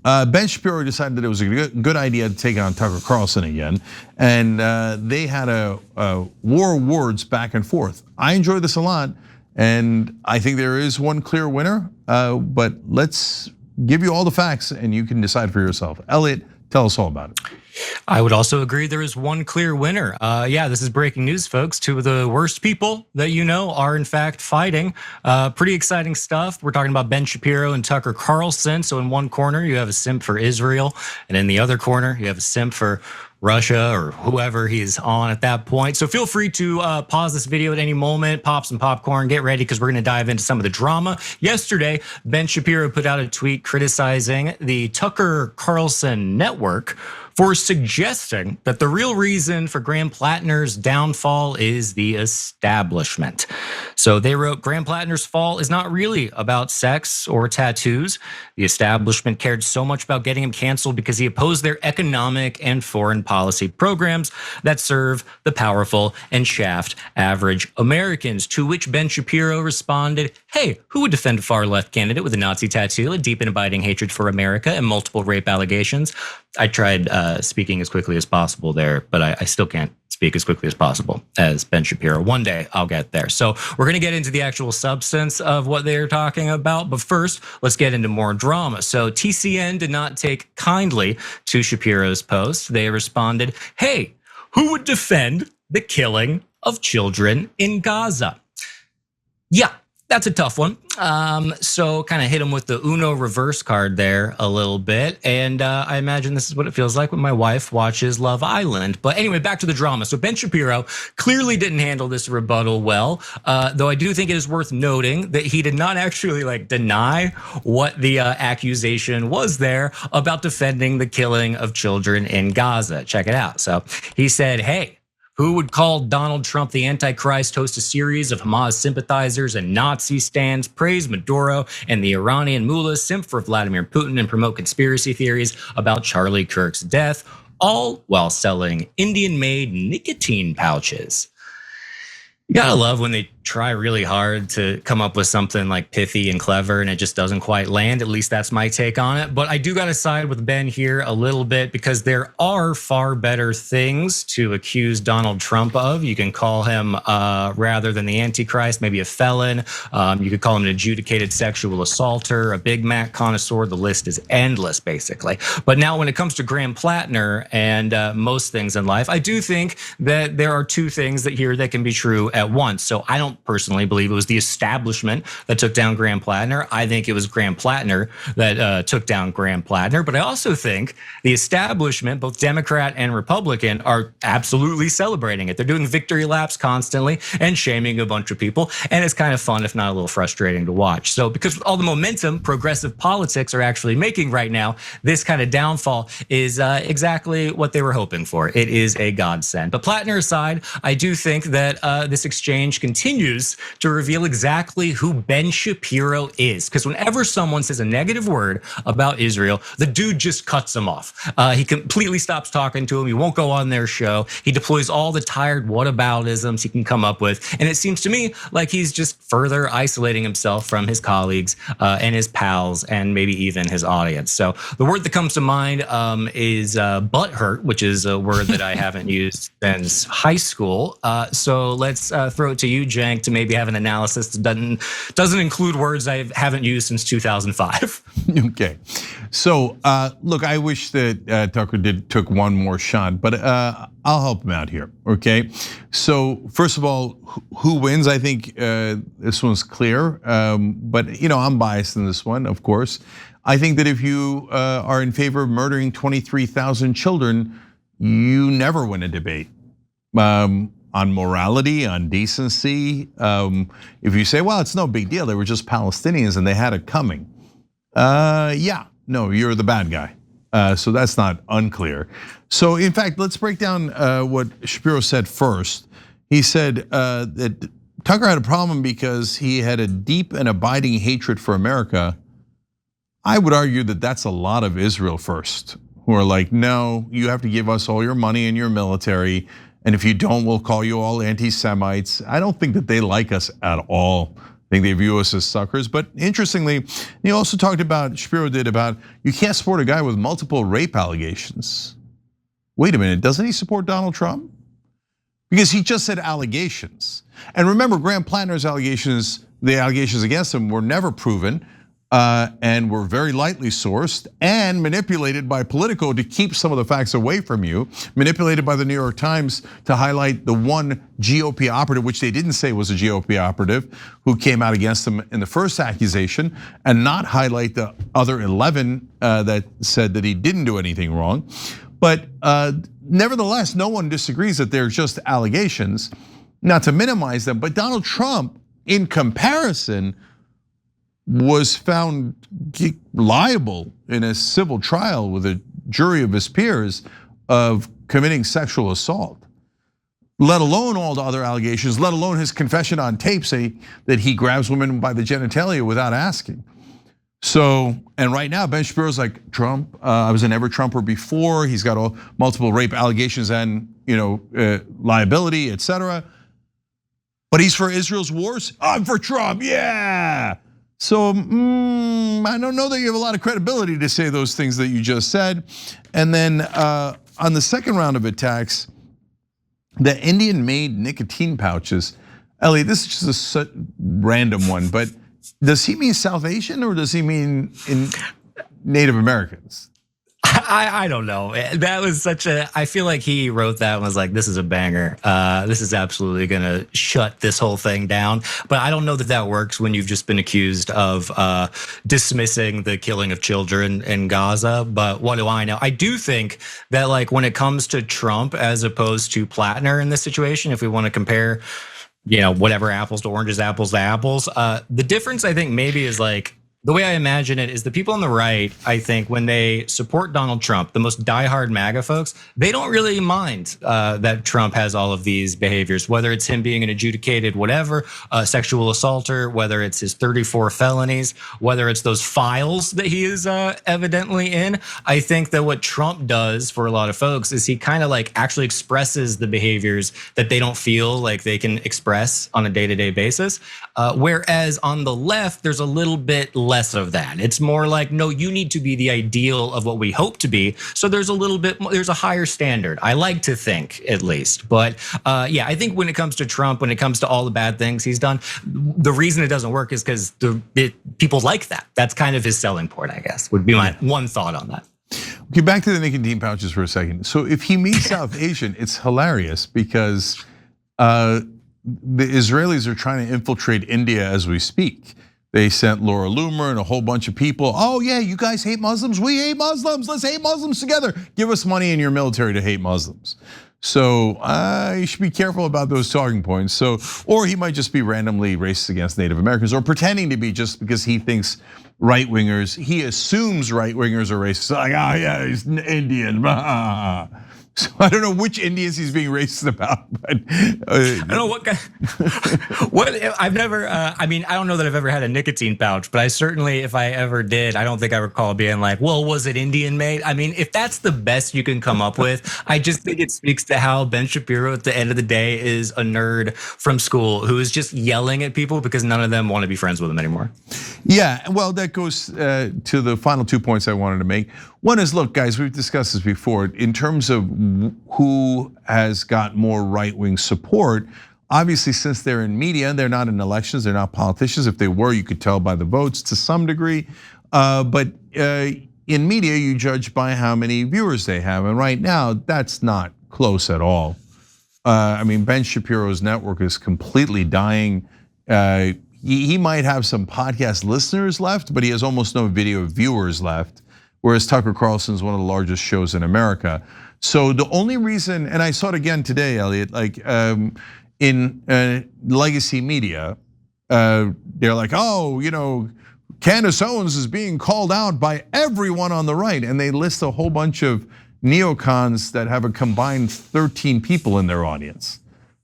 Ben Shapiro decided that it was a good idea to take on Tucker Carlson again, and they had a war of words back and forth. I enjoy this a lot, and I think there is one clear winner, but let's give you all the facts and you can decide for yourself. Elliot, tell us all about it. I would also agree there is one clear winner. Yeah, this is breaking news, folks. Two of the worst people that you know are in fact fighting. Pretty exciting stuff. We're talking about Ben Shapiro and Tucker Carlson. So in one corner, you have a simp for Israel. And in the other corner, you have a simp for Russia or whoever he's on at that point. So feel free to pause this video at any moment, pop some popcorn, get ready, because we're gonna dive into some of the drama. Yesterday, Ben Shapiro put out a tweet criticizing the Tucker Carlson network for suggesting that the real reason for Graham Platner's downfall is the establishment. So they wrote, Graham Platner's fall is not really about sex or tattoos. The establishment cared so much about getting him canceled because he opposed their economic and foreign policy programs that serve the powerful and shaft average Americans. To which Ben Shapiro responded, hey, who would defend a far left candidate with a Nazi tattoo, a deep and abiding hatred for America, and multiple rape allegations? I tried speaking as quickly as possible there, but I still can't speak as quickly as possible as Ben Shapiro. One day I'll get there. So we're gonna get into the actual substance of what they're talking about, but first let's get into more drama. So TCN did not take kindly to Shapiro's post. They responded, hey, who would defend the killing of children in Gaza? Yeah, that's a tough one. So kind of hit him with the Uno reverse card there a little bit. And I imagine this is what it feels like when my wife watches Love Island. But anyway, back to the drama. So Ben Shapiro clearly didn't handle this rebuttal well, though I do think it is worth noting that he did not actually deny what the accusation was there about defending the killing of children in Gaza. Check it out. So he said, hey, who would call Donald Trump the Antichrist, host a series of Hamas sympathizers and Nazi stands, praise Maduro and the Iranian mullahs, simp for Vladimir Putin, and promote conspiracy theories about Charlie Kirk's death, all while selling Indian-made nicotine pouches? You gotta love when they try really hard to come up with something like pithy and clever and it just doesn't quite land. At least that's my take on it. But I do gotta side with Ben here a little bit because there are far better things to accuse Donald Trump of. You can call him, rather than the Antichrist, maybe a felon. You could call him an adjudicated sexual assaulter, a Big Mac connoisseur. The list is endless, basically. But now when it comes to Graham Platner and most things in life, I do think that there are two things that can be true at once. So I don't personally believe it was the establishment that took down Graham Platner. I think it was Graham Platner that took down Graham Platner. But I also think the establishment, both Democrat and Republican, are absolutely celebrating it. They're doing victory laps constantly and shaming a bunch of people. And it's kind of fun, if not a little frustrating to watch. So because all the momentum progressive politics are actually making right now, this kind of downfall is exactly what they were hoping for. It is a godsend. But Platner aside, I do think that this exchange continues to reveal exactly who Ben Shapiro is. Because whenever someone says a negative word about Israel, the dude just cuts them off. He completely stops talking to him. He won't go on their show. He deploys all the tired whataboutisms he can come up with. And it seems to me like he's just further isolating himself from his colleagues and his pals and maybe even his audience. So the word that comes to mind is butthurt, which is a word that I haven't used since high school. So let's throw it to you, Cenk, to maybe have an analysis that doesn't include words I haven't used since 2005. Okay, so look, I wish that Tucker took one more shot, but I'll help him out here. Okay, so first of all, who wins? I think this one's clear, but I'm biased in this one, of course. I think that if you are in favor of murdering 23,000 children, you never win a debate. On morality, on decency. If you say, well, it's no big deal, they were just Palestinians and they had it coming. Yeah, no, you're the bad guy. So that's not unclear. So in fact, let's break down what Shapiro said first. He said that Tucker had a problem because he had a deep and abiding hatred for America. I would argue that that's a lot of Israel first, who are like, no, you have to give us all your money and your military. And if you don't, we'll call you all anti-Semites. I don't think that they like us at all. think they view us as suckers. But interestingly, he also talked about, Shapiro did, about you can't support a guy with multiple rape allegations. Wait a minute, doesn't he support Donald Trump? Because he just said allegations. And remember, Graham Platner's allegations, the allegations against him were never proven and were very lightly sourced and manipulated by Politico to keep some of the facts away from you, manipulated by the New York Times to highlight the one GOP operative, which they didn't say was a GOP operative, who came out against him in the first accusation, and not highlight the other 11 that said that he didn't do anything wrong. But nevertheless, no one disagrees that they're just allegations, not to minimize them. But Donald Trump, in comparison, was found liable in a civil trial with a jury of his peers of committing sexual assault, let alone all the other allegations, let alone his confession on tape saying that he grabs women by the genitalia without asking. So, and right now, Ben Shapiro's like, Trump, I was an ever-Trumper before. He's got multiple rape allegations and liability, etc. But he's for Israel's wars. I'm for Trump, yeah. So I don't know that you have a lot of credibility to say those things that you just said. And then on the second round of attacks, the Indian-made nicotine pouches. Elliot, this is just a random one, but does he mean South Asian or does he mean in Native Americans? I don't know. That was such a, I feel like he wrote that and was like, this is a banger. This is absolutely gonna shut this whole thing down. But I don't know that that works when you've just been accused of dismissing the killing of children in Gaza. But what do I know? I do think that like when it comes to Trump as opposed to Platner in this situation, if we want to compare, whatever, apples to oranges, apples to apples, the difference I think maybe is like, the way I imagine it is the people on the right, I think, when they support Donald Trump, the most diehard MAGA folks, they don't really mind that Trump has all of these behaviors, whether it's him being an adjudicated whatever, sexual assaulter, whether it's his 34 felonies, whether it's those files that he is evidently in. I think that what Trump does for a lot of folks is he kind of like actually expresses the behaviors that they don't feel like they can express on a day-to-day basis. Whereas on the left, there's a little bit less of that. It's more like, no, you need to be the ideal of what we hope to be. So there's a little bit more, there's a higher standard. I like to think, at least. But yeah, I think when it comes to Trump, when it comes to all the bad things he's done, the reason it doesn't work is because people like that. That's kind of his selling point, I guess, would be my one thought on that. Okay, back to the nicotine pouches for a second. So if he means South Asian, it's hilarious because the Israelis are trying to infiltrate India as we speak. They sent Laura Loomer and a whole bunch of people. Oh yeah, you guys hate Muslims? We hate Muslims. Let's hate Muslims together. Give us money in your military to hate Muslims. So you should be careful about those talking points. So, or he might just be randomly racist against Native Americans or pretending to be just because he thinks right-wingers, he assumes right-wingers are racist. Like, oh yeah, he's Indian. So I don't know which Indians he's being racist about, but I don't know what guy. What I've never. I mean, I don't know that I've ever had a nicotine pouch, but I certainly, if I ever did, I don't think I recall being like, "Well, was it Indian made?" I mean, if that's the best you can come up with, I just think it speaks to how Ben Shapiro, at the end of the day, is a nerd from school who is just yelling at people because none of them want to be friends with him anymore. Yeah, well, that goes to the final 2 points I wanted to make. One is, look, guys, we've discussed this before. In terms of who has got more right-wing support, obviously, since they're in media, they're not in elections, they're not politicians. If they were, you could tell by the votes to some degree. But in media, you judge by how many viewers they have. And right now, that's not close at all. I mean, Ben Shapiro's network is completely dying. He might have some podcast listeners left, but he has almost no video viewers left. Whereas Tucker Carlson is one of the largest shows in America. So the only reason, and I saw it again today, Elliot, like in legacy media, they're like, oh, Candace Owens is being called out by everyone on the right. And they list a whole bunch of neocons that have a combined 13 people in their audience.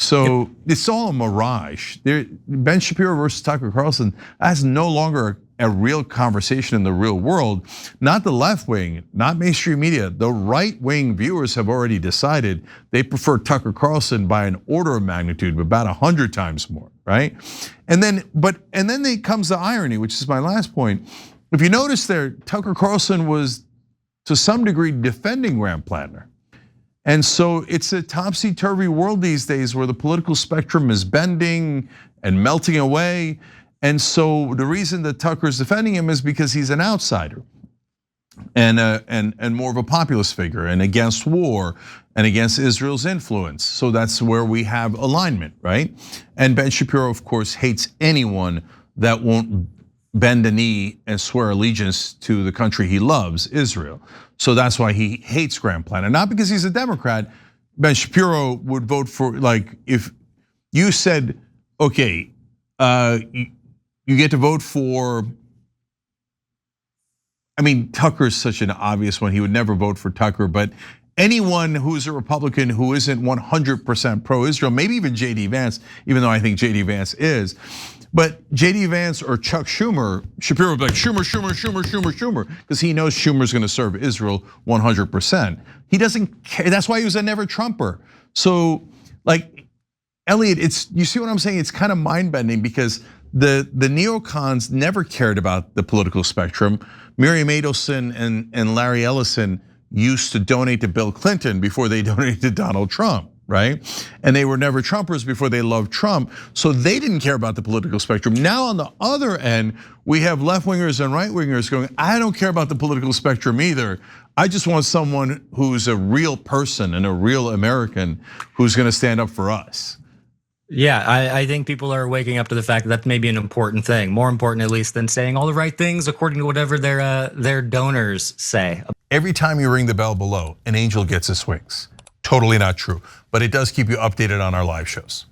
So it's all a mirage. Ben Shapiro versus Tucker Carlson, that's no longer a real conversation in the real world, not the left wing, not mainstream media, the right wing viewers have already decided they prefer Tucker Carlson by an order of magnitude, about 100 times more, right? And then comes the irony, which is my last point. If you notice there, Tucker Carlson was to some degree defending Graham Platner. And so it's a topsy-turvy world these days where the political spectrum is bending and melting away. And so the reason that Tucker's defending him is because he's an outsider and more of a populist figure and against war and against Israel's influence. So that's where we have alignment, right? And Ben Shapiro, of course, hates anyone that won't bend a knee and swear allegiance to the country he loves, Israel. So that's why he hates Graham Platner, not because he's a Democrat. Ben Shapiro would vote for, like, if you said, okay, you get to vote for, I mean, Tucker's such an obvious one. He would never vote for Tucker, but anyone who's a Republican who isn't 100% pro-Israel, maybe even JD Vance, even though I think JD Vance is, but JD Vance or Chuck Schumer, Shapiro would be like Schumer, because he knows Schumer's gonna serve Israel 100%. He doesn't care, that's why he was a never Trumper. So like, Elliot, you see what I'm saying? It's kind of mind-bending because the neocons never cared about the political spectrum. Miriam Adelson and Larry Ellison used to donate to Bill Clinton before they donated to Donald Trump, right? And they were never Trumpers before they loved Trump. So they didn't care about the political spectrum. Now on the other end, we have left-wingers and right-wingers going, I don't care about the political spectrum either. I just want someone who's a real person and a real American who's gonna stand up for us. Yeah, I think people are waking up to the fact that that's maybe an important thing, more important at least than saying all the right things according to whatever their donors say. Every time you ring the bell below, an angel gets his wings. Totally not true, but it does keep you updated on our live shows.